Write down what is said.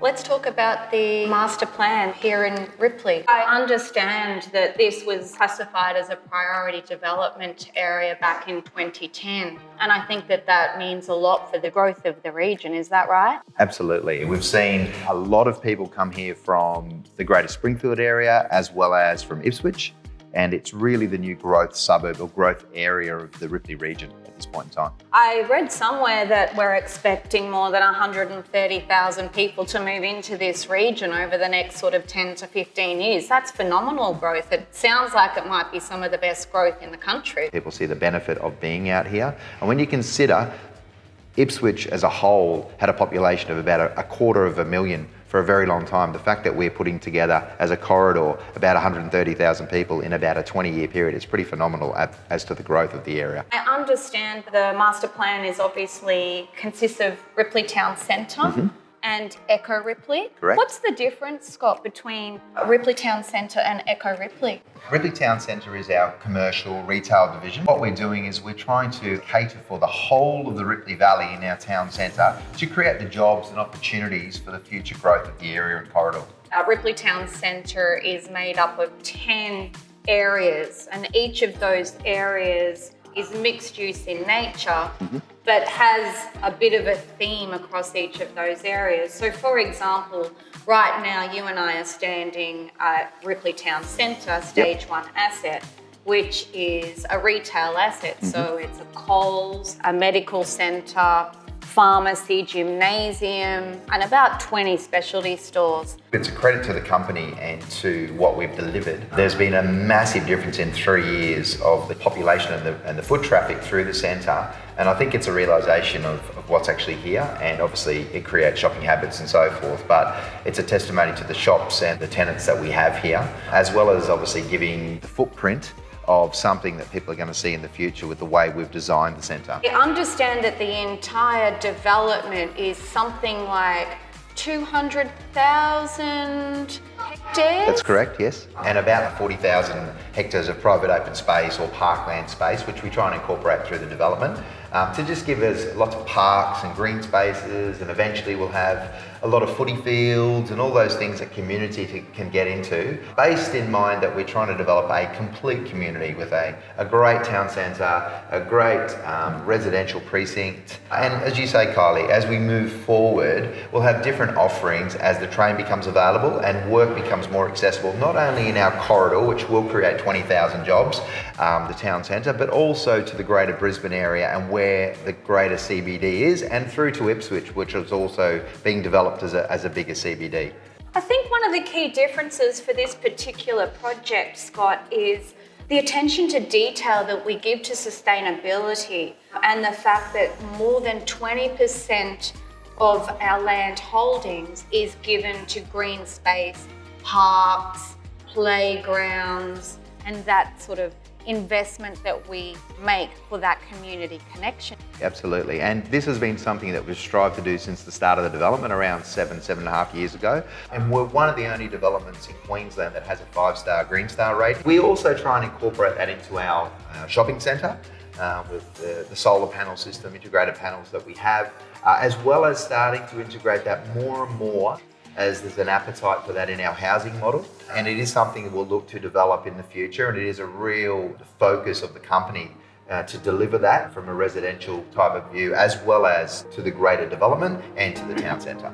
Let's talk about the master plan here in Ripley. I understand that this was classified as a priority development area back in 2010, and I think that means a lot for the growth of the region. Is that right? Absolutely. We've seen a lot of people come here from the greater Springfield area as well as from Ipswich, and it's really the new growth suburb or growth area of the Ripley region at this point in time. I read somewhere that we're expecting more than 130,000 people to move into this region over the next sort of 10 to 15 years. That's phenomenal growth. It sounds like it might be some of the best growth in the country. People see the benefit of being out here. And when you consider Ipswich as a whole had a population of about a quarter of a million for a very long time. The fact that we're putting together as a corridor about 130,000 people in about a 20-year period is pretty phenomenal as to the growth of the area. I understand the master plan is obviously consists of Ripley Town Centre and Ecco Ripley. Correct. What's the difference, Scott, between Ripley Town Centre and Ecco Ripley? Ripley Town Centre is our commercial retail division. What we're doing is we're trying to cater for the whole of the Ripley Valley in our town centre to create the jobs and opportunities for the future growth of the area and corridor. Ripley Town Centre is made up of 10 areas, and each of those areas is mixed use in nature, but has a bit of a theme across each of those areas. So for example, right now you and I are standing at Ripley Town Centre, stage 1 asset, which is a retail asset. So it's a Coles, a medical centre, pharmacy, gymnasium, and about 20 specialty stores. It's a credit to the company and to what we've delivered. There's been a massive difference in 3 years of the population and the foot traffic through the centre, and I think it's a realisation of what's actually here, and obviously it creates shopping habits and so forth, but it's a testimony to the shops and the tenants that we have here, as well as obviously giving the footprint of something that people are going to see in the future with the way we've designed the centre. I understand that the entire development is something like 200,000 hectares? That's correct, yes. And about 40,000 hectares of private open space or parkland space, which we try and incorporate through the development to just give us lots of parks and green spaces, and eventually we'll have a lot of footy fields and all those things that community can get into, based in mind that we're trying to develop a complete community with a great town centre, a great residential precinct. And as you say, Kylie, as we move forward, we'll have different offerings as the train becomes available and work becomes more accessible, not only in our corridor, which will create 20,000 jobs, the town centre, but also to the greater Brisbane area and where the greater CBD is, and through to Ipswich, which is also being developed as a bigger CBD. I think one of the key differences for this particular project, Scott, is the attention to detail that we give to sustainability, and the fact that more than 20% of our land holdings is given to green space, parks, playgrounds, and that sort of investment that we make for that community connection. Absolutely, and this has been something that we've strived to do since the start of the development around 7.5 years ago, and we're one of the only developments in Queensland that has a 5-star Green Star rating. We also try and incorporate that into our shopping centre with the solar panel system, integrated panels that we have, as well as starting to integrate that more and more as there's an appetite for that in our housing model. And it is something that we'll look to develop in the future, and it is a real focus of the company to deliver that from a residential type of view, as well as to the greater development and to the town centre.